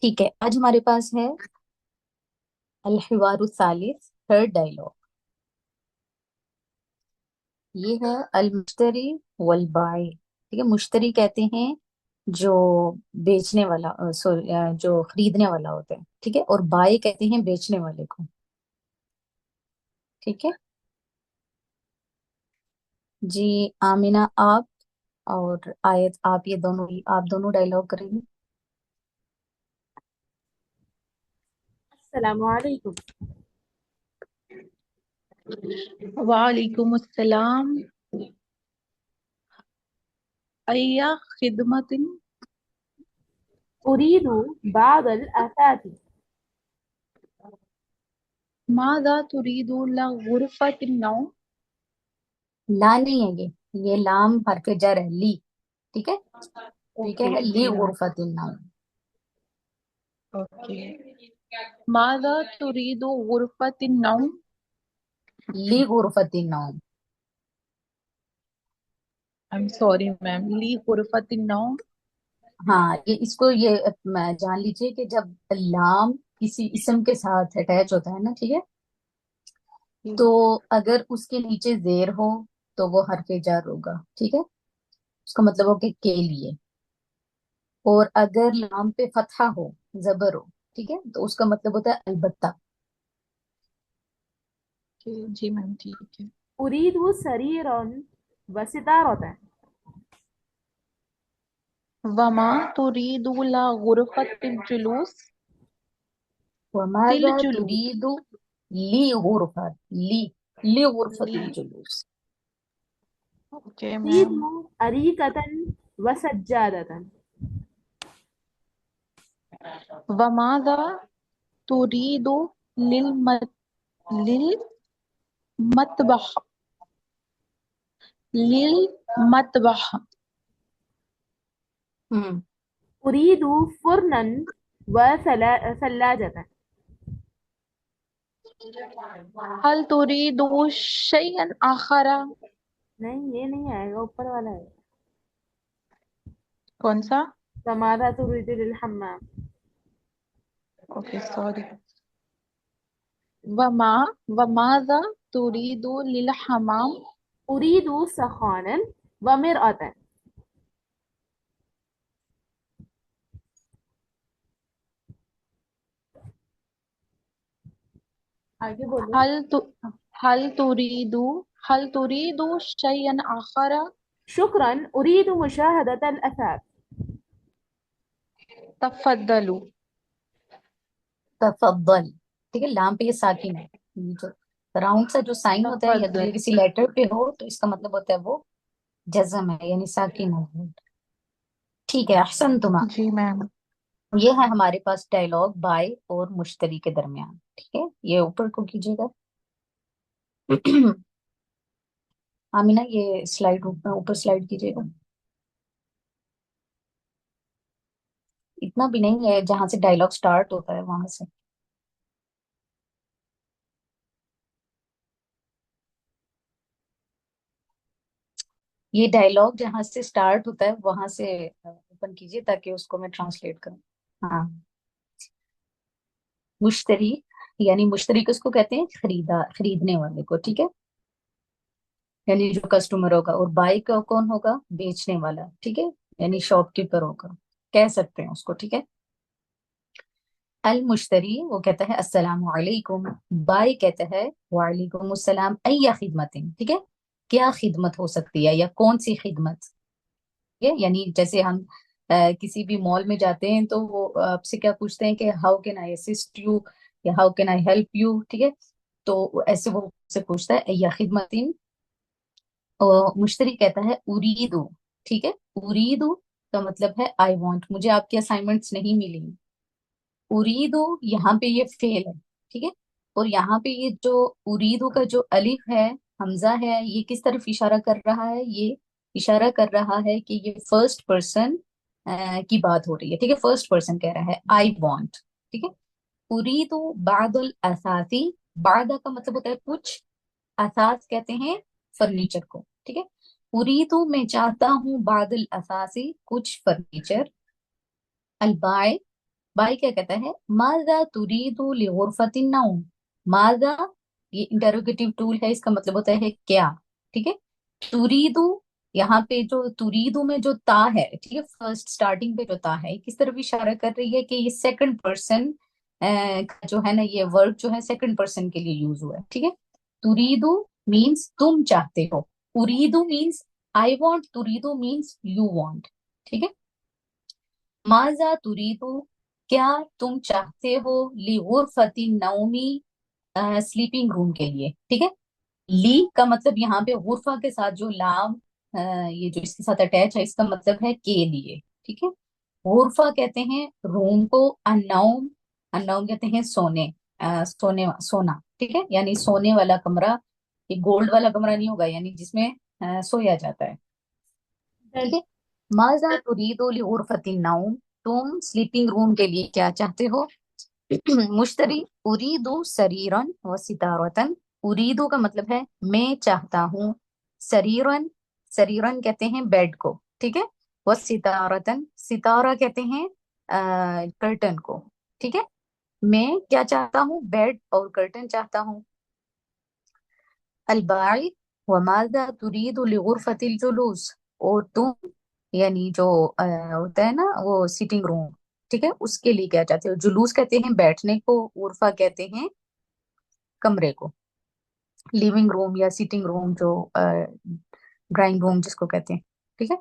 ठीक है, आज हमारे पास है अल हिवारु सालिस, थर्ड डायलॉग। ये है अल मुश्तरी वल बाय। ठीक है, मुश्तरी कहते हैं जो बेचने वाला, सॉरी, जो खरीदने वाला होता है। ठीक है, और बाय कहते हैं बेचने वाले को। ठीक है जी। आमिना आप और आयत आप, ये दोनों ही, आप दोनों डायलॉग करेंगे। अस्सलामुअलैकुम। वालेकुम अस्सलाम। अय्या खिदमतिन। उरीदु बादल असाती। मादा तुरीदु ला गुरफतिन नौम। ला नहीं है ये लाम हरफ जर है, ली। ठीक है, तो ये क्या ओके है, ली जी मैम। गुरफतिन नाम। ओके। मादा तुरीदु गुरफतिन नौम। ली गुरफतिन नाम। आई एम सॉरी मैम, ली गुरफतिन नौम। हाँ, ये इसको ये जान लीजिए कि जब लाम किसी इसम के साथ अटैच होता है ना, ठीक है, तो अगर उसके नीचे जेर हो तो वो हरफ जार होगा। ठीक है, उसका मतलब हो कि के लिए। और अगर लाम पे फतहा हो, जबर हो, ठीक है, तो उसका मतलब होता है अलबत्ता। जी मैम ठीक है। उरीदु सरीरन व सितारतन। वमा तुरीदु ला गुरफतिल जुलूस। तिल वमाजा जुलूस। तुरीदु ली गुरफत ली ली गुरफत ली। जुलूस। Okay ma'am. उरीदु अरीकतन व सज्जादतन। वमादा तुरीदु लिल मतबह। लिल मतबह। हम्म। उरीदु फुरनन व सलाजतन। हल तुरीदु शैयन आखरा। नहीं, ये नहीं आएगा, ऊपर वाला है। कौन सा? फमादा तुरीदु लिल हम्माम। Okay sorry. वमा वमाजा तुरीदु लिल हमाम। उरीदु सखानन व मिरअतन। आगे बोलो। हल तु हल तुरीदु हल तुरीदु शैयन आखरा। शुक्रन उरीदु मुशाहदतल असार। तफद्दलु। तफद्दल। ठीक है, लाम पे ये साकिन है। ये जो राउंड सा जो साइन होता है, अगर तफद्दल। ये किसी लेटर पे हो तो इसका मतलब होता है वो जज्म है, यानी साकिन है। ठीक है, अहसन तुमा। जी मैम। ये है हमारे पास डायलॉग बाय और मुश्तरी के दरमियान। ठीक है, ये ऊपर को कीजिएगा। आमीना, ये स्लाइड ऊपर ऊपर स्लाइड कीजिएगा। इतना भी नहीं है, जहां से डायलॉग स्टार्ट होता है वहां से। ये डायलॉग जहां से स्टार्ट होता है वहां से ओपन कीजिए, ताकि उसको मैं ट्रांसलेट करूँ। हाँ। मुश्तरी, यानी मुश्तरी किसको कहते हैं, खरीदने वाले को। ठीक है, यानी जो कस्टमर होगा। और बाई का कौन होगा, बेचने वाला। ठीक है, यानी शॉपकीपर होगा, कह सकते हैं उसको। ठीक है, अल मुश्तरी वो कहता है अस्सलामु अलैकुम। बाई कहता है वालेकुम अस्सलाम, अय्या खिदमतिन। ठीक है, क्या खिदमत हो सकती है, या कौन सी खिदमत। ठीक है, यानी जैसे हम किसी भी मॉल में जाते हैं तो वो आपसे क्या पूछते हैं कि how can I assist you, या how can I help you. ठीक है, तो ऐसे वो से पूछता है अय्या खिदमतिन। और मुश्तरी कहता है उरीदु। ठीक है, उरीदु का मतलब है आई वांट, मुझे आपकी असाइनमेंट्स नहीं मिली। उरीदु यहाँ पे ये फेल है। ठीक है, और यहाँ पे ये जो उरीदु का जो अलिफ है, हमजा है, ये किस तरफ इशारा कर रहा है, ये इशारा कर रहा है कि ये फर्स्ट पर्सन की बात हो रही है। ठीक है, फर्स्ट पर्सन कह रहा है आई वांट। ठीक है, उरीदु बादुल असासी। बादा का मतलब होता है कुछ, असास कहते हैं फर्नीचर को। ठीक है, उरीदु मैं चाहता हूँ बादुल असासी कुछ फर्नीचर। अलबाय बाई क्या कहता है, माजा तुरीदु लिगुरफतिन नौम। माजा, ये इंटेरोगेटिव टूल है, इसका मतलब होता है क्या। ठीक है। तुरीदु, यहाँ पे जो तुरीदु में जो ता है, ठीक है, फर्स्ट स्टार्टिंग पे जो ता है, किस तरफ इशारा कर रही है कि ये सेकंड पर्सन का जो है ना, ये वर्ब जो है सेकंड पर्सन के लिए यूज हुआ है। ठीक है। तुरीदु मीन्स तुम चाहते हो, उरीदु मीन्स आई वॉन्ट, तुरीदु मीन्स यू वॉन्ट। ठीक है। माजा तुरीदु, क्या तुम चाहते हो, लिगुरफती नौमी, स्लीपिंग रूम के लिए। ठीक है। ली का मतलब यहाँ पे गुरफा के साथ जो लाम, ये जो इसके साथ अटैच है, इसका मतलब है के लिए। ठीक है। गुरफा कहते हैं रूम को, अन्नौम, अन्नौम कहते हैं सोने, सोना। ठीक है, यानी सोने वाला कमरा। ये गोल्ड वाला कमरा नहीं होगा, यानी जिसमें सोया जाता है। ठीक है। माजा तुरीदु लिगुरफतिन नौम, तुम स्लीपिंग रूम के लिए क्या चाहते हो। मुश्तरी, उरीदु सरीरन व सितारतन। उरीदु का मतलब है मैं चाहता हूँ, सरीरन, सरीरन कहते हैं बेड को। ठीक है। व सितारतन, सितारा कहते हैं कर्टन को। ठीक है। मैं क्या चाहता हूँ, बेड और कर्टन चाहता हूँ। अलबाई, वमादा तुरीदु लिगुरफतिल जुलूस, और तुम, यानी जो होता है ना वो सिटिंग रूम, ठीक है, उसके लिए क्या चाहते हो। जुलूस कहते हैं बैठने को, उर्फा कहते हैं कमरे को। लिविंग रूम या सिटिंग रूम, जो ड्राइंग रूम जिसको कहते हैं। ठीक है।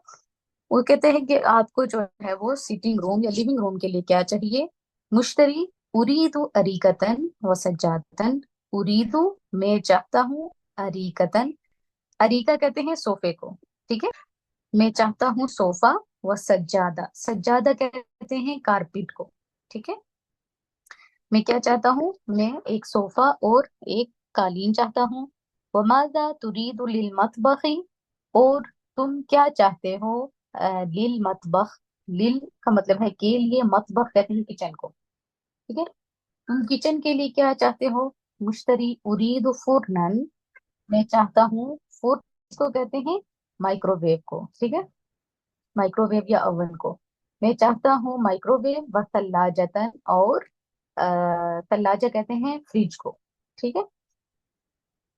वो कहते हैं कि आपको जो है वो सिटिंग रूम या लिविंग रूम के लिए क्या चाहिए। मुश्तरी, उरीदु अरीकतन व सज्जादतन। उरीदु मैं चाहता हूँ, अरीकतन, अरीका कहते हैं सोफे को। ठीक है। मैं चाहता हूँ सोफा, व सज्जादा, सज्जादा कहते हैं कारपेट को। ठीक है। मैं क्या चाहता हूँ, मैं एक सोफा और एक कालीन चाहता हूँ। वमाजा तुरीदु लिल मतबखी, और तुम क्या चाहते हो, लिल मतबख, लिल का मतलब है के लिए, मतबख कहते हैं किचन को। ठीक है। तुम किचन के लिए क्या चाहते हो। मुश्तरी, उरीदु फुरनन, मैं चाहता हूँ, फुर इसको कहते हैं माइक्रोवेव को। ठीक है। माइक्रोवेव या ओवन को। मैं चाहता हूँ माइक्रोवेव, व थल्लाजतन, और थल्लाजा कहते हैं फ्रिज को। ठीक है।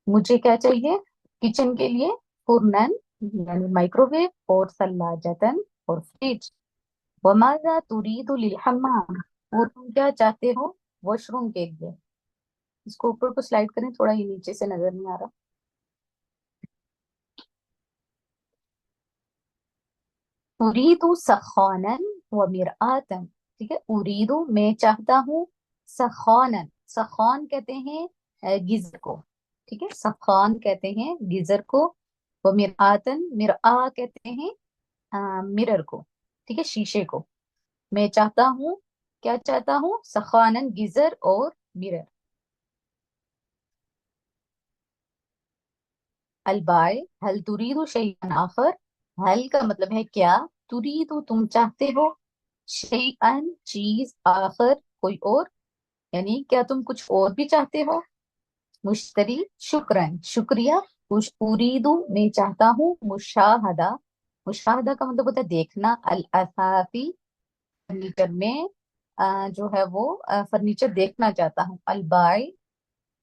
मुझे क्या चाहिए किचन के लिए, फुरनन यानी माइक्रोवेव, और थल्लाजतन और फ्रिज। वमाजा तुरीदु लिल हम्माम, और तुम क्या चाहते हो वॉशरूम के लिए। इसको ऊपर को स्लाइड करें थोड़ा, ये नीचे से नजर नहीं आ रहा। उरीदु सखानन व मिरआतन। ठीक है। उरीदु मैं चाहता हूँ, सखानन, सखान कहते हैं गीजर को। ठीक है। सखान कहते हैं गीजर को। व मिरआतन, मिरआ कहते हैं मिरर को। ठीक है, शीशे को। मैं चाहता हूँ, क्या चाहता हूँ, सखानन गीजर और मिरर। अलबाय, हल तुरीदु शैअन आखर। हल का मतलब है क्या, तुरीदु तुम चाहते हो, शैअन चीज, आखर कोई और, यानी क्या तुम कुछ और भी चाहते हो। मुश्तरी, शुक्रन शुक्रिया। उरीदु मैं चाहता हूँ, मुशाहदा, मुशाहदा का मतलब होता है देखना, अल असाफी फर्नीचर में, जो है वो फर्नीचर देखना चाहता हूँ। अलबाय,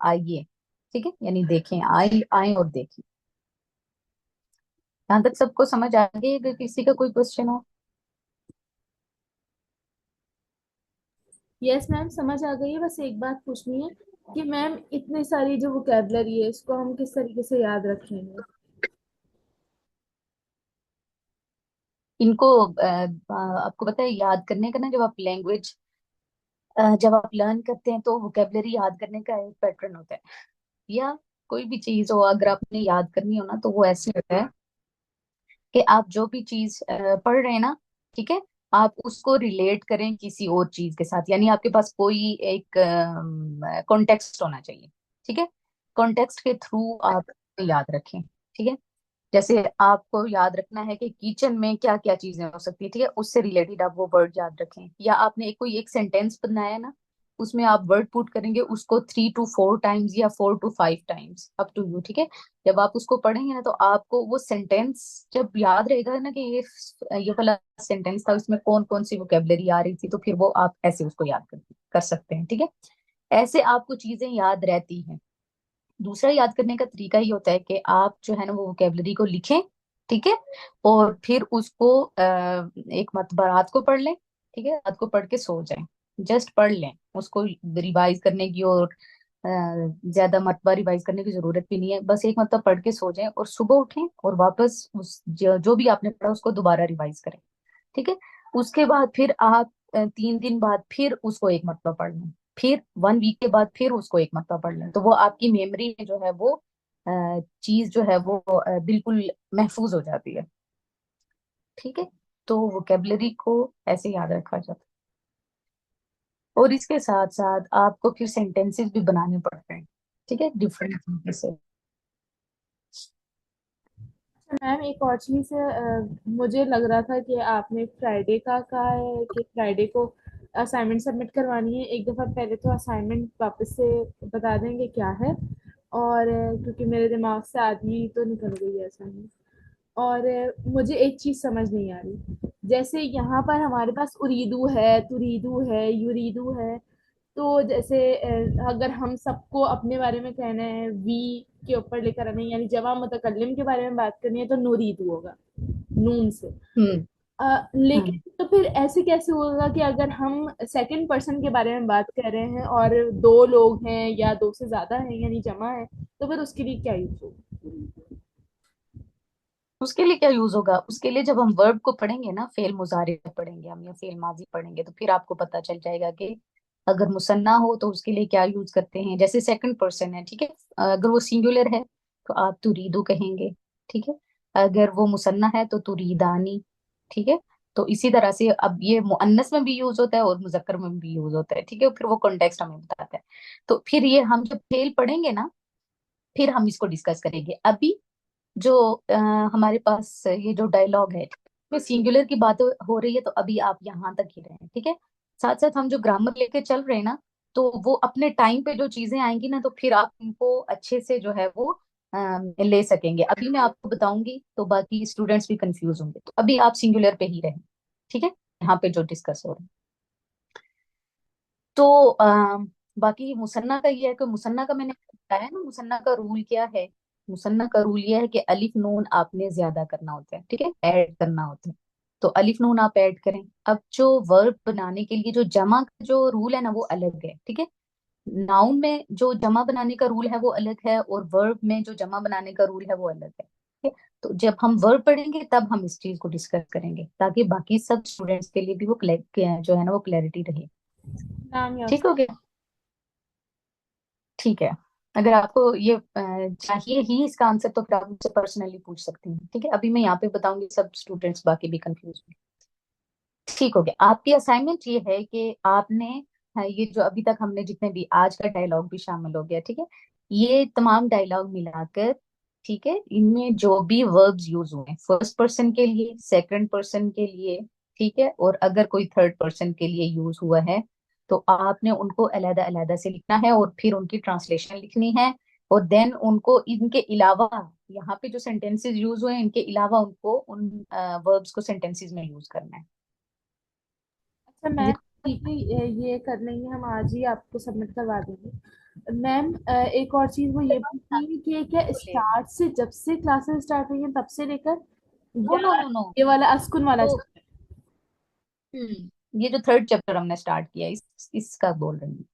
आइए। ठीक है, यानी देखें, आए आए और देखें। यहाँ तक सबको समझ आ गई, अगर किसी का कोई क्वेश्चन हो। यस मैम, समझ आ गई है। बस एक बात पूछनी है कि मैम इतने सारी जो वोकेबलरी है इसको हम किस तरीके से याद रखेंगे। इनको आपको पता है याद करने का ना, जब आप लैंग्वेज, जब आप लर्न करते हैं तो वोकेबलरी याद करने का एक पैटर्न होता है, या कोई भी चीज हो अगर आपने याद करनी हो ना, तो वो ऐसे होता है कि आप जो भी चीज पढ़ रहे हैं ना, ठीक है, आप उसको रिलेट करें किसी और चीज के साथ, यानी आपके पास कोई एक कॉन्टेक्स्ट होना चाहिए। ठीक है। कॉन्टेक्स्ट के थ्रू आप याद रखें। ठीक है। जैसे आपको याद रखना है कि किचन में क्या क्या चीजें हो सकती है, ठीक है, उससे रिलेटेड आप वो वर्ड याद रखें। या आपने कोई एक सेंटेंस बनाया ना, उसमें आप वर्ड पुट करेंगे उसको 3 to 4 टाइम्स या 4 to 5 times, up to you, ठीक है। जब आप उसको पढ़ेंगे ना तो आपको वो सेंटेंस जब याद रहेगा ना कि ये वाला सेंटेंस था, उसमें कौन कौन सी वोकेबलरी आ रही थी, तो फिर वो आप ऐसे उसको याद कर सकते हैं, ठीक है। ऐसे आपको चीजें याद रहती हैं। दूसरा याद करने का तरीका ये होता है कि आप जो है ना वो वोकेबलरी को लिखें, ठीक है, और फिर उसको एक मर्तबा रात को पढ़ लें, ठीक है, रात को पढ़ के सो जाएं। जस्ट पढ़ लें उसको, रिवाइज करने की और ज्यादा मर्तबा रिवाइज करने की जरूरत भी नहीं है, बस एक मर्तबा पढ़ के सो जाएं और सुबह उठें और वापस उस जो भी आपने पढ़ा उसको दोबारा रिवाइज करें, ठीक है। उसके बाद फिर आप 3 दिन बाद फिर उसको एक मरतबा पढ़ लें, फिर 1 वीक के बाद फिर उसको एक मरतबा पढ़ लें, तो वो आपकी मेमोरी में जो है वो चीज जो है वो बिल्कुल महफूज हो जाती है, ठीक है। तो वोकेबलरी को ऐसे याद रखा जाता है। और इसके साथ साथ आपको फिर सेंटेंसेस भी बनाने पड़ते हैं, ठीक है, डिफरेंट तरीके से। मैम एक और चीज मुझे लग रहा था कि आपने फ्राइडे का कहा है कि फ्राइडे को असाइनमेंट सबमिट करवानी है। एक दफा पहले तो असाइनमेंट वापस से बता देंगे क्या है। और क्योंकि मेरे दिमाग से आधी तो निकल गई है असाइनमेंट। और मुझे एक चीज समझ नहीं आ रही। जैसे यहाँ पर हमारे पास उरीदू है, तुरीदू है, युरीदू है। तो जैसे अगर हम सबको अपने बारे में कहना है, वी के ऊपर लेकर आना है, यानी जवा मुतकल्लिम के बारे में बात करनी है तो नूरीदू होगा, नून से। हम्म। हम्म। लेकिन तो फिर ऐसे कैसे होगा कि अगर हम सेकंड पर्सन के बारे में बात कर रहे हैं और दो लोग हैं या दो से ज्यादा हैं यानी जमा है, तो फिर उसके लिए क्या यूज होगा? उसके लिए क्या यूज होगा? उसके लिए जब हम वर्ब को पढ़ेंगे ना, फेल मुजारे पढ़ेंगे हम या फेल माजी पढ़ेंगे, तो फिर आपको पता चल जाएगा कि अगर मुसन्ना हो तो उसके लिए क्या यूज करते हैं। जैसे सेकंड पर्सन है, ठीक है, अगर वो सिंगुलर है तो आप तुरीदू कहेंगे, ठीक है। अगर वो मुसन्ना है तो तुरीदानी, ठीक है। तो इसी तरह से अब ये मुअन्नस में भी यूज होता है और मुजक्कर में भी यूज होता है, ठीक है, फिर वो कॉन्टेक्स्ट हमें बताता है। तो फिर ये हम जब फेल पढ़ेंगे ना, फिर हम इसको डिस्कस करेंगे। अभी जो हमारे पास ये जो डायलॉग है में सिंगुलर की बात हो रही है, तो अभी आप यहाँ तक ही रहे, ठीक है। साथ साथ हम जो ग्रामर लेके चल रहे हैं ना, तो वो अपने टाइम पे जो चीजें आएंगी ना, तो फिर आप उनको अच्छे से जो है वो ले सकेंगे। अभी मैं आपको बताऊंगी तो बाकी स्टूडेंट्स भी कंफ्यूज होंगे, तो अभी आप सिंगुलर पे ही रहें, ठीक है, यहाँ पे जो डिस्कस हो रहा है। तो बाकी मुसन्ना का ये है कि मुसन्ना का मैंने बताया ना, मुसन्ना का रूल क्या है। मुसन्ना का रूल ये है कि अलिफ नून आपने ज्यादा करना होता है, ठीक है, ऐड करना होता है। तो अलिफ नून आप ऐड करें। अब जो वर्ब बनाने के लिए जो जमा का जो रूल है ना वो अलग है, ठीक है। नाउन में जो जमा बनाने का रूल है वो अलग है, और वर्ब में जो जमा बनाने का रूल है वो अलग है, ठीक है। तो जब हम वर्ब पढ़ेंगे तब हम इस चीज को डिस्कस करेंगे, ताकि बाकी सब स्टूडेंट्स के लिए भी वो जो है ना वो क्लैरिटी रहे। नाम या ठीक हो गया? ठीक है। अगर आपको ये चाहिए ही इसका आंसर, तो फिर आप मुझसे पर्सनली पूछ सकती हैं, ठीक है। अभी मैं यहाँ पे बताऊंगी, सब स्टूडेंट्स बाकी भी कंफ्यूज हैं। ठीक हो गया। आपकी असाइनमेंट ये है कि आपने ये जो अभी तक हमने जितने भी, आज का डायलॉग भी शामिल हो गया, ठीक है, ये तमाम डायलॉग मिलाकर, ठीक है, इनमें जो भी वर्ब्स यूज हुए फर्स्ट पर्सन के लिए, सेकंड पर्सन के लिए, ठीक है, और अगर कोई थर्ड पर्सन के लिए यूज हुआ है, तो आपने उनको अलग अलग से लिखना है और फिर उनकी ट्रांसलेशन लिखनी है। और देन उनको इनके अलावा, यहाँ पे जो सेंटेंसेस यूज हुए हैं इनके अलावा उनको उन वर्ब्स को सेंटेंसेस में यूज करना है। अच्छा ये मैम, ठीक है, ये कर लेंगे हम, आज ही आपको सबमिट करवा देंगे। मैम एक और चीज वो ये पूछी कि क्या स्टार्ट से, जब से क्लासेस स्टार्ट हुई हैं तब से लेकर, नो नो या नो नो। ये वाला अस्कुन वाला? तो ये जो थर्ड चैप्टर हमने स्टार्ट किया इसका बोल रही हूँ,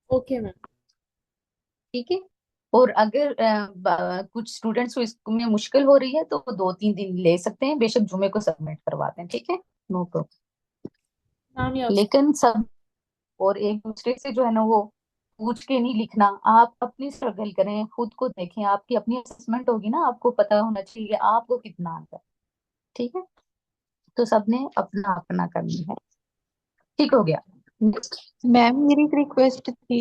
ओके मैम। ठीक है। और अगर कुछ स्टूडेंट्स को इसमें मुश्किल हो रही है तो वो 2-3 दिन ले सकते हैं, बेशक जुमे को सबमिट करवाते हैं, ठीक है, नो प्रॉब्लम। नाम या लेकिन सब, और एक दूसरे से जो है ना वो पूछ के नहीं लिखना। आप अपनी स्ट्रगल करें, खुद को देखें, आपकी अपनी असेसमेंट होगी ना, आपको पता होना चाहिए आपको कितना आता है, ठीक है। तो सबने अपना अपना करना है। ठीक हो गया। नेक्स्ट। मैम मेरी एक रिक्वेस्ट थी।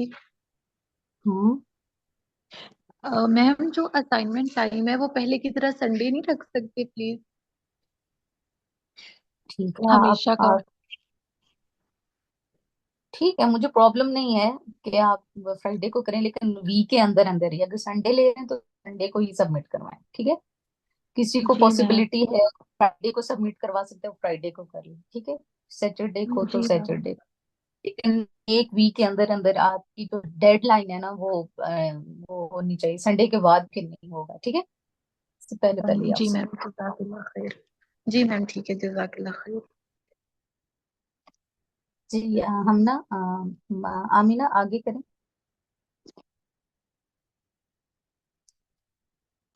हम्म। मैम जो असाइनमेंट टाइम है वो पहले की तरह संडे नहीं रख सकते प्लीज? ठीक है हमेशा का। ठीक है, मुझे प्रॉब्लम नहीं है कि आप फ्राइडे को करें, लेकिन वीक के अंदर अंदर ही, अगर संडे ले रहे हैं तो संडे को ही सबमिट करवाएं, ठीक है। किसी को जी मैम। पॉसिबिलिटी है फ्राइडे को सबमिट करवा सकते हो, फ्राइडे को कर लो, ठीक है। सैटरडे को तो जी मैम। सैटरडे, लेकिन एक वीक के अंदर अंदर आपकी जो डेडलाइन है ना वो होनी चाहिए, संडे के बाद फिर नहीं होगा, ठीक है। इससे पहले पहले ही आप जी सब। मैम, जज़ाकल्लाह खैर। जी मैम, ठीक है, जज़ाकल्लाह खैर। जी हम ना आमीना आगे करें।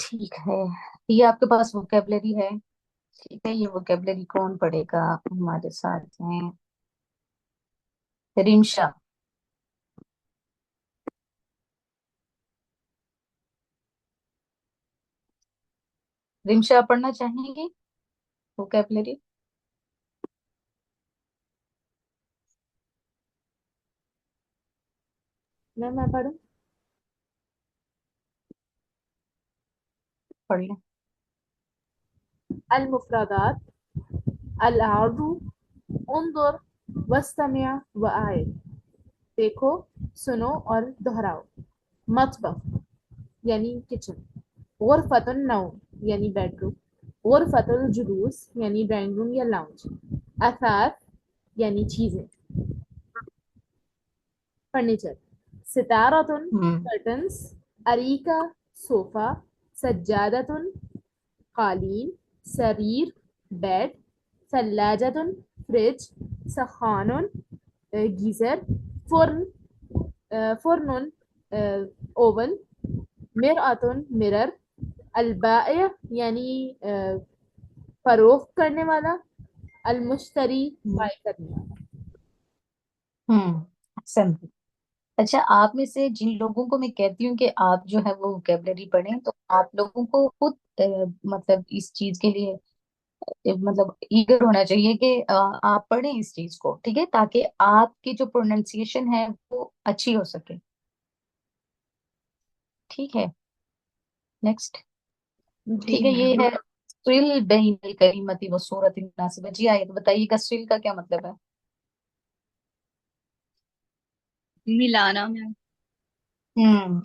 ठीक है, ये आपके पास वोकेबलरी है, ठीक है। ये वोकेबलरी कौन पढ़ेगा हमारे साथ हैं? रिमशा। रिमशा पढ़ना चाहेंगे वोकेबलरी? मैं पढ़ूँ? पढ़ लें। अल मुफरदात, अल आरदू, उन्जुर वस्तमिया व आए। देखो, सुनो और दोहराओ। मतबख यानी किचन, गुरफतुन नौम यानी बेडरूम, गुरफतुल जुलूस यानी ड्राइंग रूम या लाउंज, असास यानी चीजें, फर्नीचर, सितारतुन हम्म। कर्टन्स, अरीका सोफा, सज्जादतुन कालीन, सरीर बेड, सल्लाजतुन फ्रिज, सखानुन गीजर, फुर्न फुर्नुन ओवन, मिरअतुन मिरर, अलबाया यानी फरोख्त करने वाला, अलमुश्तरी हम्म। बाय करने वाला। समझी। अच्छा, आप में से जिन लोगों को मैं कहती हूँ कि आप जो है वो वोकेबलरी पढ़ें, तो आप लोगों को खुद मतलब इस चीज के लिए मतलब ईगर होना चाहिए कि आप पढ़ें इस चीज को, ठीक है, ताकि आपकी जो प्रोनाउंसिएशन है वो अच्छी हो सके, ठीक है। नेक्स्ट। जी ठीक है, ये मैम। है स्विल बैनल करीमती व सूरत मुनासिबा। जी आइए, तो बताइएगा स्विल का क्या मतलब है? मिलाना मैम।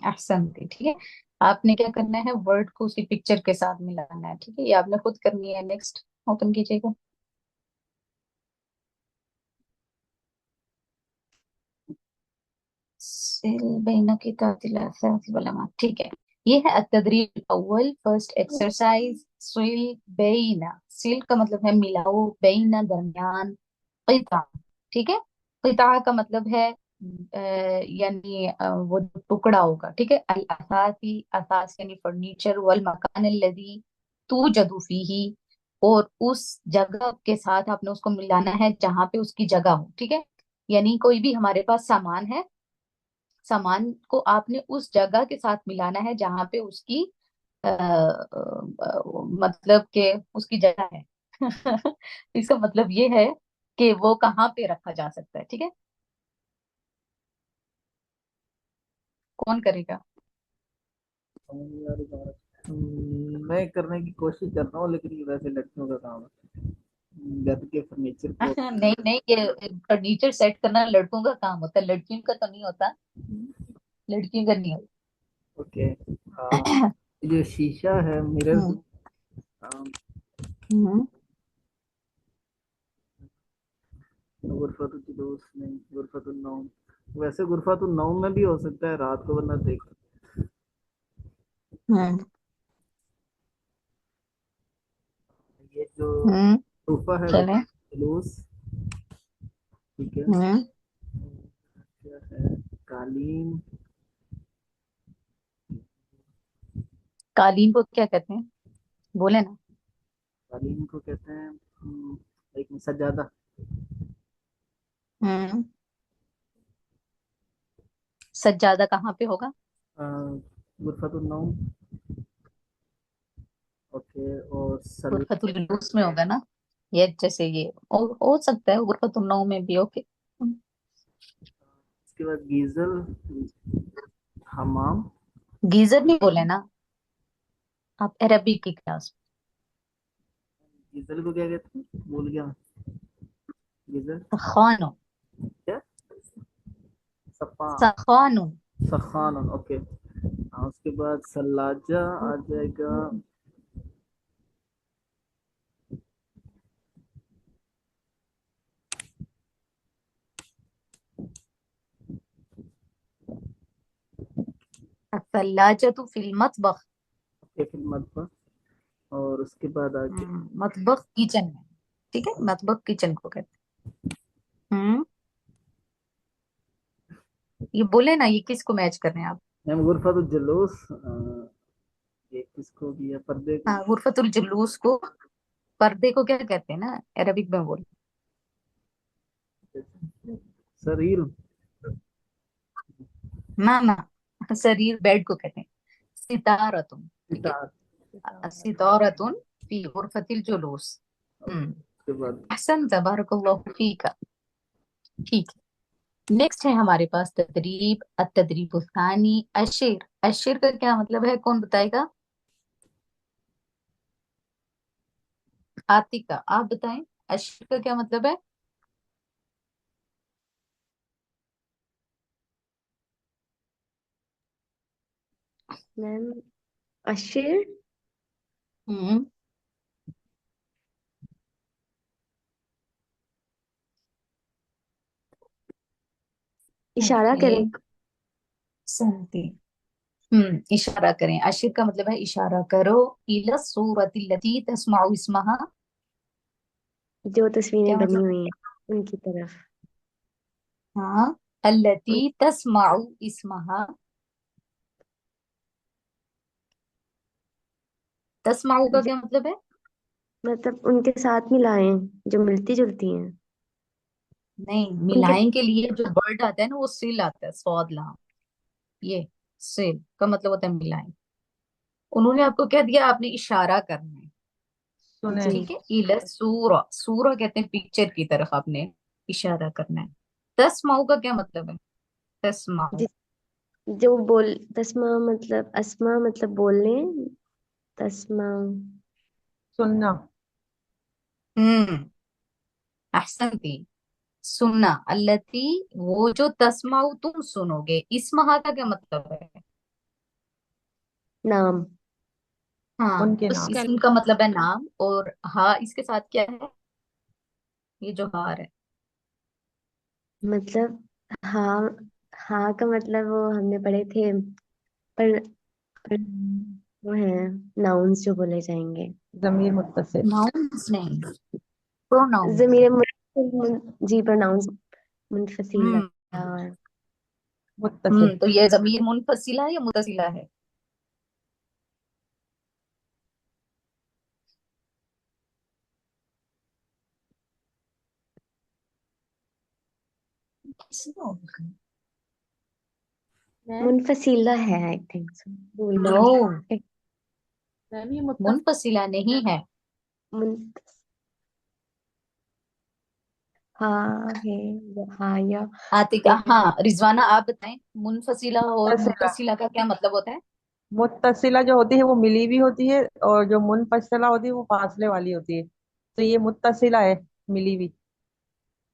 अहसन थी, ठीक है। आपने क्या करना है, वर्ड को उसी पिक्चर के साथ मिलाना है, ठीक है, ये आपने खुद करनी है। नेक्स्ट ओपन कीजिएगा। सिल बैना की तातिलात, ठीक है। ये है तदरीब अव्वल, फर्स्ट एक्सरसाइज। सिल बैना, सिल का मतलब है मिलाओ, बैना दरमियान, क़िता, ठीक है। क़िता का मतलब है यानी वो जो टुकड़ा होगा, ठीक है। अल असासी, असास यानी फर्नीचर, वल मकान अल्लज़ी तूजदु फीही, और उस जगह के साथ आपने उसको मिलाना है जहां पे उसकी जगह हो, ठीक है। यानी कोई भी हमारे पास सामान है, सामान को आपने उस जगह के साथ मिलाना है जहां पे उसकी मतलब के उसकी जगह है। इसका मतलब ये है कि वो कहाँ पे रखा जा सकता है, ठीक है। कौन करेगा? यार मैं करने की कोशिश कर रहा हूँ, लेकिन ये वैसे लड़कियों का काम है। घर के फर्नीचर को। नहीं नहीं, ये फर्नीचर सेट करना लड़कों का काम होता है, लड़कियों का तो नहीं होता, लड़कियों का नहीं ओके। होता। ये शीशा है, मिरर। हम्म। हम्म। गुरफतुल जुलूस नहीं, गुरफतुल नौम। वैसे गुरफतुल नौम में भी हो सकता है रात को, वरना देख। हम्म। ये जो हम्म। सोफा है, चले। जुलूस, ठीक है। हम्म। क्या है? कालीन। कालीन को क्या कहते हैं, बोले ना? कालीन को कहते हैं एक में सज्जादा। हम्म। सज्जादा कहाँ पे होगा? गुरफतुल नौम। ओके। और सल। गुरफतुल जुलूस में होगा ना, ये जैसे ये हो सकता है गुरफतुल नौ में भी, ओके। इसके बाद गीजल, हमाम। गीजर नहीं बोले ना आप, अरबी की क्लास। गीजल को क्या कहते हैं, भूल गया मैं। गीजल। खानो। क्या? सफा, सखानुन। सखान, ओके। हाँ, उसके बाद सल्लाजा आ जाएगा। सल्लाजतु फिल मतबख। ओके, फिर मत, और उसके बाद आगे। मतबख किचन में। ठीक है, मतबख किचन को कहते हैं। ये बोले ना, ये किसको मैच कर रहे हैं आप? मैम गुरफतुल जुलूस, ये किसको दिया, पर्दे को? हाँ, गुरफतुल जुलूस को। पर्दे को क्या कहते हैं ना, अरबिक में बोल। शरीर। ना ना, शरीर बेड को कहते हैं। सितारतुन। ठीक है। गिटार। सितारतुन फी गुरफतिल जुलूस। उसके बाद अहसन, तबारकल्लाहु फीका। ठीक है, नेक्स्ट है हमारे पास तदरीब, अतदरीब सानी अशिर। अशिर का क्या मतलब है, कौन बताएगा? आतिका, आप बताएं। अशिर का क्या मतलब है? मैम अशिर हम्म। इशारा ओके, करें। सुनती। इशारा करें, अशिर का मतलब है इशारा करो। इला सूरति लती तस्माउ इस्महा। जो तस्वीरें क्या बनी मतलब? हुई हैं उनकी तरफ। हाँ, उन, अल्लती तस्माउ इस्महा। तस्माउ का जो, क्या मतलब है? मतलब उनके साथ मिलाएं, जो मिलती जुलती हैं नहीं, उनके। मिलाएं के लिए जो वर्ड आता है ना, वो सिल आता है, सौद लाम। ये सिल का मतलब होता है मिलाएं। उन्होंने आपको कह दिया, आपने इशारा करना है। सुने। जी। ठीक है, इला सूरा, सूरा कहते हैं पिक्चर की तरफ आपने इशारा करना है। तस्माउ का क्या मतलब है? तस्माउ। जिस जो बोल तस्मा मतलब अस्मा मतलब बोलने। तस्मा। सुनना। हम्म, अहसनती। सुनना, अल्लती, वो जो तस्माउ तुम सुनोगे। इसमहा का क्या मतलब है? नाम। हाँ, उनके नाम। उसका इसम का मतलब है नाम, और हा इसके साथ क्या है? ये जो हार है। मतलब हाँ। हाँ का मतलब वो हमने पढ़े थे। पर, पर वो है नाउन्स जो बोले जाएंगे। जमीर मुत्तसिल। नाउन्स नहीं, प्रोनाउन है। जमीरे जी प्रोनाउंस मुनफसिल हम्म। लगा और मुत्तसिल। तो ये जमीर मुनफसिला है या मुतसिला है? मैम। मुनफसिला है आई थिंक सो। भूल नो, गई। मैम ये मुत्तसिल। मुनफसिला नहीं है। मुन हाँ है। हाँ या आतिका, एक हाँ रिजवाना आप बताएं, मुनफसिला और मुत्तसिला। मुतसिला का क्या मतलब होता है? मुत्तसिला जो होती है वो मिली भी होती है, और जो मुनफसिला होती है वो फासले वाली होती है। तो ये मुत्तसिला है, मिली भी।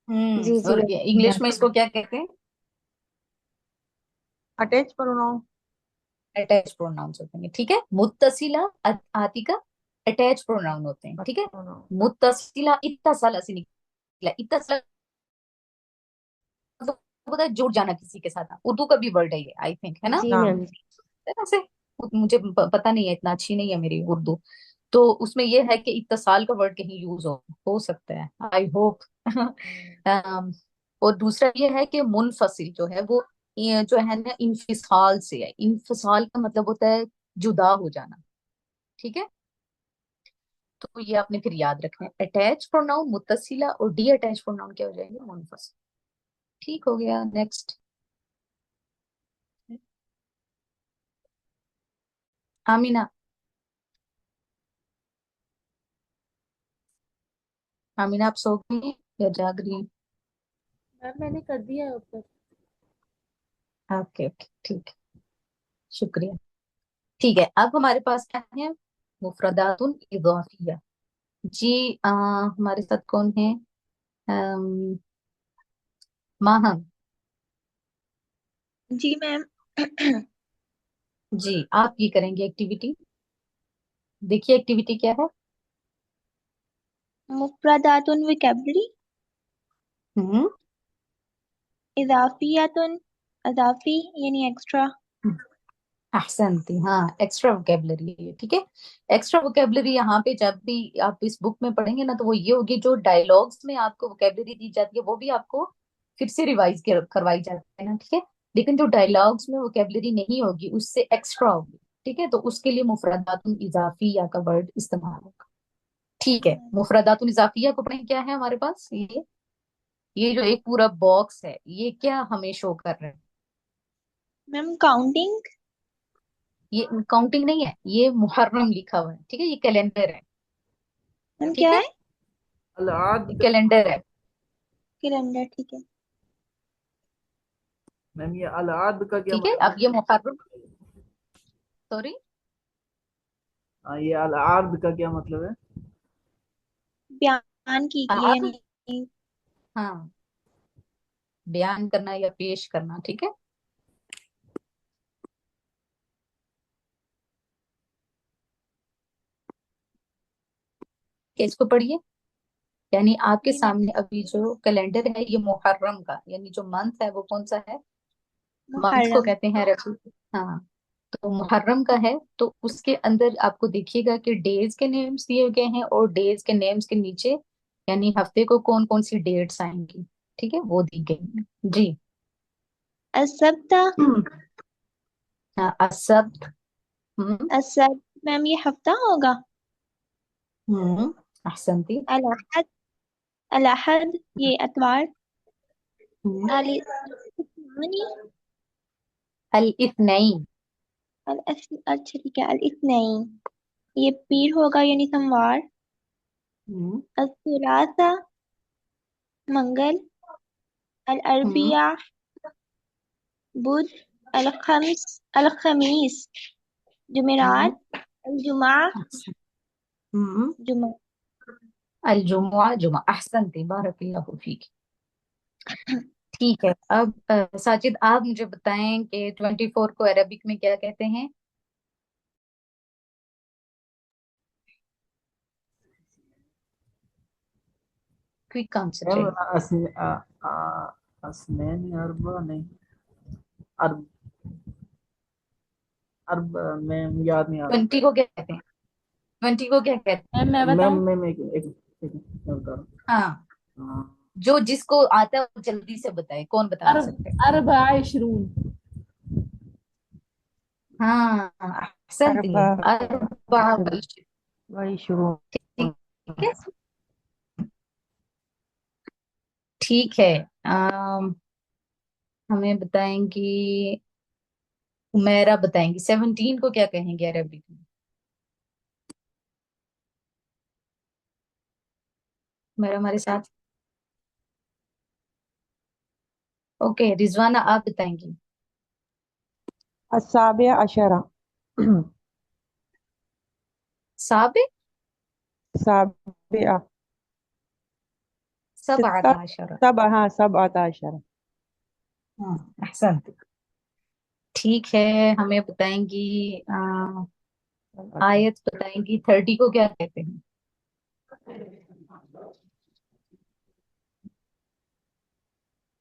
जी जी और इंग्लिश में इसको क्या कहते हैं? Attach pronoun. अटैच प्रोनाउंस होते हैं, ठीक है। मुत्तसिला, आतिका, अटैच प्रोनाउन होते हैं, ठीक है। प्रोनाउन। मुत्तसिला इत्तसला से निकला। इत्तसला मतलब होता है जुड़ जाना किसी के साथ। उर्दू का भी वर्ड है ये, आई थिंक, है ना? जी नाम। मैम। वैसे मुझे पता नहीं है, इतना अच्छी नहीं है मेरी उर्दू। तो उसमें ये है कि इत्तसाल का वर्ड कहीं यूज हो सकता है, आई होप। और दूसरा ये है कि मुनफसिल जो है वो, ये जो है ना, इंफिसाल से है। इंफिसाल का मतलब होता है जुदा हो जाना। ठीक है, तो ये आपने फिर याद रखना है। अटैच प्रोनाउन मुत्तसिला, और डी अटैच प्रोनाउन क्या हो जाएंगे? मुनफसिल। ठीक हो गया, नेक्स्ट। आमीना। आमीना, आप सो गई हैं या जाग रही हैं? मैम मैंने कर दिया है ऊपर। ओके ओके, ठीक है, शुक्रिया। ठीक है, अब हमारे पास क्या है? मुफरदातुन इजाफिया। जी, हमारे साथ कौन है? अम, माहम। जी मैम। जी, आप ये करेंगे एक्टिविटी। देखिए एक्टिविटी क्या है। मुफ्रदातुन वोकैबुलरी, हम्म। इजाफियातुन, इजाफी यानी एक्स्ट्रा। अहसनती, हाँ, एक्स्ट्रा वोकेबलरी है, ठीक है। एक्स्ट्रा वोकेबलरी यहाँ पे जब भी आप इस बुक में पढ़ेंगे ना, तो वो ये होगी, जो डायलॉग्स में आपको वोकेबलरी दी जाती है वो भी आपको फिर से रिवाइज करवाई जाती है ना, ठीक है। लेकिन जो डायलॉग्स में वोकेबलरी नहीं होगी उससे एक्स्ट्रा होगी, ठीक है। तो उसके लिए मुफरदातुन इजाफिया का वर्ड इस्तेमाल होगा, ठीक है। मुफरदातुन इजाफिया को पढ़ें, क्या है हमारे पास ये जो एक पूरा बॉक्स है, ये क्या हमें शो कर रहा है। Ma'am counting. ये काउंटिंग नहीं है, ये मुहर्रम लिखा हुआ है, ठीक है। ये कैलेंडर है, मैम ठीक क्या है। है? अलाद ये का कैलेंडर है। कैलेंडर, ठीक है। मैम, ये अलाद का क्या ठीक है, मतलब अब ये मुहर्रम, सॉरी, है? हाँ, ये अलाद का क्या मतलब है? बयान कीजिए आप, यानी। हाँ, बयान करना या पेश करना, ठीक है। क्या, इसको पढ़िए। यानी आपके जी मैम। सामने अभी जो कैलेंडर है, ये मुहर्रम का, यानी जो मंथ है वो कौन सा है। मंथ को मुहर्रम। कहते हैं रबी। हाँ, तो मुहर्रम का है, तो उसके अंदर आपको देखिएगा कि डेज के नेम्स दिए गए हैं, और डेज के नेम्स के नीचे यानी हफ्ते को कौन कौन सी डेट्स आएंगी, ठीक है, वो दी गई है जी। असब्ता। हाँ, असब्त। हम्म। असब्त मैम ये हफ्ता होगा। हम्म। अहसनती। अलाहद। अलाहद ये अतवार। हम्म। अल इस्नानी। अल इत्नैन। अच्छा ठीक है, अल इस्नैन ये पीर होगा यानी सोमवार। हम्म। अल सुलासा मंगल। अल हम्म। अरबिया बुध। अल खम्स अल खमीस हम्म। जुमेरात। अल जुमा हम्म। जुमा। अल जुमुआ जुमा, अहसनती, बारकल्लाहु फीक। ठीक है, अब साजिद आप मुझे बताएं कि 24 को अरबिक में क्या कहते हैं। क्विक आंसर मैम, चाहिए। असनैन अरबा नहीं, अरब, अरब मैम याद नहीं आ 20 को क्या कहते हैं, 20 को क्या कहते मैम मैं रहा। मैम बताऊं? मैम एक मैं बता रहा हैं। हाँ, हूँ। हाँ, जो जिसको आता है वो जल्दी से बताए, कौन बता अरब सकते हैं। अरबा इशरून। हाँ, अहसनती, अरबा अरबा शुरू, वही शुरू। ठीक है, ठीक है। हमें बताएंगी, उमेरा बताएंगी 17 को क्या कहेंगे अरबिक में। उमेरा हमारे साथ। ओके, रिजवाना आप बताएंगी। असाबे अशरा। साबिक। साबे सब सित्ता। आता अशरा। सब, हाँ, सब आता अशरा। हाँ, अहसन। ठीक है, हमें बताएंगी, सब आता है। आयत बताएंगी 30 को क्या कहते हैं।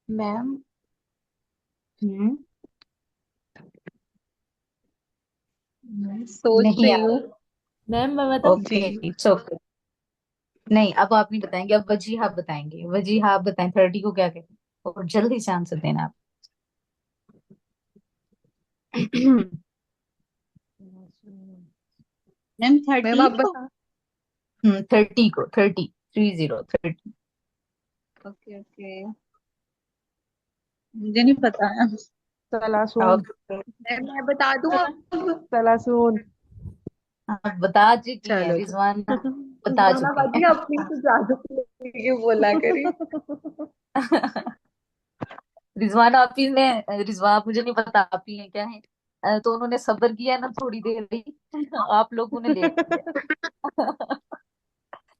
मैम हम्म। मैं सोच नहीं रही आ हूँ। मैम मैं रहा, बताऊं? जी। Okay it's okay. नहीं, अब आप नहीं बताएंगे, अब वजीहा बताएंगे। वजीहा आप बताएं 30 को क्या कहते हैं, और जल्दी से आंसर देना आप। मैम मैम 30 आप को। बता। 30 को, 30 30। ओके ओके, मुझे नहीं पता है। सलासून। ओके, मैं बता दूं चला अब। सलासून। आप बता चुकी हैं चलो तो। रिजवाना, बता दोनों चुकी बाजी अपनी हैं। से ज्यादा क्यों बोला करी। रिजवाना आप ही ने, रिजवा, आप मुझे नहीं पता आप ही हैं क्या है। तो उन्होंने सब्र किया ना थोड़ी देर ही। आप लोगों ने लेट किया।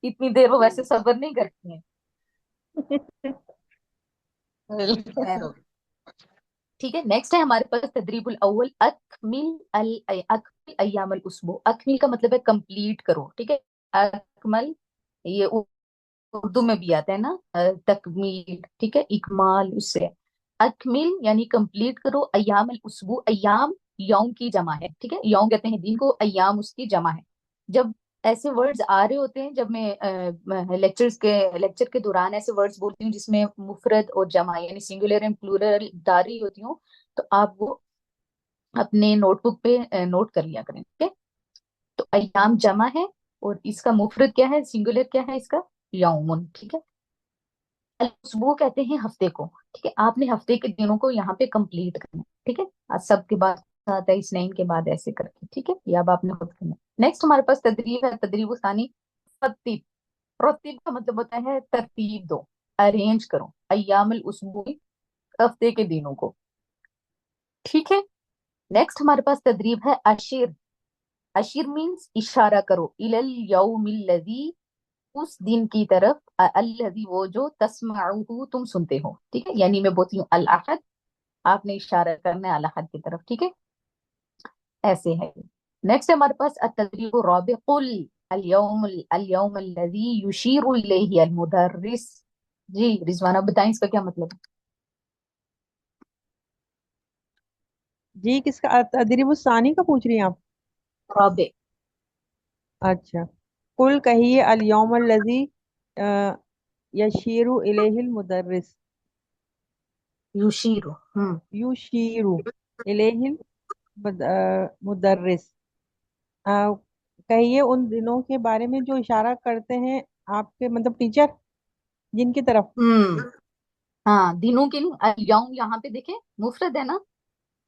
इतनी देर वो वैसे सब्र नहीं करती हैं। खैर हो गया। ठीक है। नेक्स्ट है हमारे पास तदरीबुल अव्वल, अकमिल अय्यामल उसबू। अकमिल का मतलब है कंप्लीट करो, ठीक है। अकमल ये उर्दू में भी आता है ना, तकमील, ठीक है, इकमाल उससे। अकमिल यानी कंप्लीट करो, अय्यामल उसबू, अय्याम यौम की जमा है, ठीक है। यौम कहते हैं दिन को, अय्याम उसकी जमा है। जब ऐसे वर्ड्स आ रहे होते हैं, जब मैं लेक्चर के दौरान ऐसे वर्ड्स बोलती हूँ जिसमें मुफरद और जमा यानी सिंगुलर एंड प्लूरल डाल रही होती हूँ, तो आप वो अपने नोटबुक पे नोट कर लिया करें, ठीक है। तो अय्याम जमा है और इसका मुफरद क्या है, सिंगुलर क्या है इसका, यौमुन, ठीक है। उसबू कहते हैं हफ्ते को, ठीक है। आपने हफ्ते के दिनों को यहाँ पे कंप्लीट करना है, ठीक है। आज सब के बाद 23 के बाद ऐसे करके, ठीक है। ये अब आपने खुद करना है। नेक्स्ट हमारे पास तदरीब है, तदरीब सानी, तरतीब। तरतीब का मतलब होता है तरतीब दो, अरेंज करो, अय्यामुल उसबू, हफ्ते के दिनों को, ठीक है। नेक्स्ट हमारे पास तदरीब है अशीर। अशीर मीन्स इशारा करो, इलल यौमिल लजी, उस दिन की तरफ, अल्लजी वो जो, तस्माउहु तुम सुनते हो, ठीक है। यानी मैं बोलती हूँ अल अहद, आपने इशारा करना है अल अहद की तरफ, ठीक है। ऐसे है। नेक्स्ट हमारे पास अतदरीब राबि, कुल अल यौम अल्लजी युशीरु इलैहि अल मुदर्रिस। जी रिजवाना बताएं इसका क्या मतलब है। जी किसका तदरीब सानी का पूछ रही हैं आप? राबि, अच्छा, कुल कहिए अल यौमल लजी यशीरु इलैहिल मुदर्रिस। युशीरु, युशीरु इलैहिल मुदर्रिस। अ, कहिए उन दिनों के बारे में जो इशारा करते हैं आपके मतलब टीचर, जिनकी तरफ। हम्म। हाँ, दिनों के नहीं, अल यौम यहाँ पे देखे मुफरद है ना,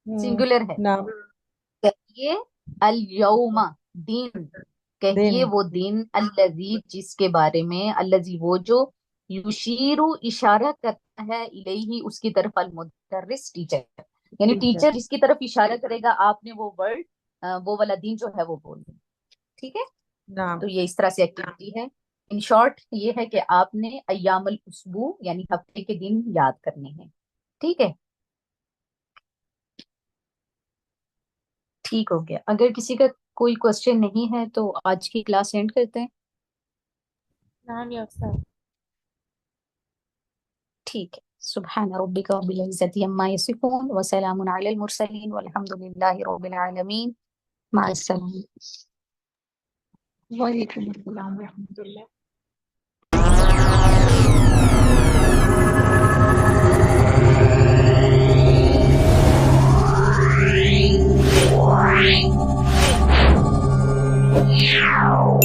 सिंगुलर है। नाम। कहिए अल यौमा, दिन, कहिए दिन। वो दिन, अल्लजी जिसके बारे में, अल्लजी वो जो, युशीरु इशारा करता है, इलैही उसकी तरफ, अल मुदर्रिस टीचर, यानी टीचर। टीचर जिसकी तरफ इशारा करेगा, आपने वो वर्ड, वो वाला दिन जो है वो बोलना, ठीक है। नाम। तो ये इस तरह से एक्टिविटी है। इन शॉर्ट ये है कि आपने अय्यामुल उसबू यानी हफ्ते के दिन याद करने हैं, ठीक है। ठीक हो गया। अगर किसी का कोई क्वेश्चन नहीं है तो आज की क्लास एंड करते हैं। नाम या अफसर। ठीक है। सुब्हान रब्बिका रब्बिल इज्जति अम्मा यसिफून व सलामुन अलल मुरसलीन वल्हम्दुलिल्लाहि रब्बिल आलमीन। माअ अस्सलाम। वालेकुम अस्सलाम व रहमतुल्लाह। Meow.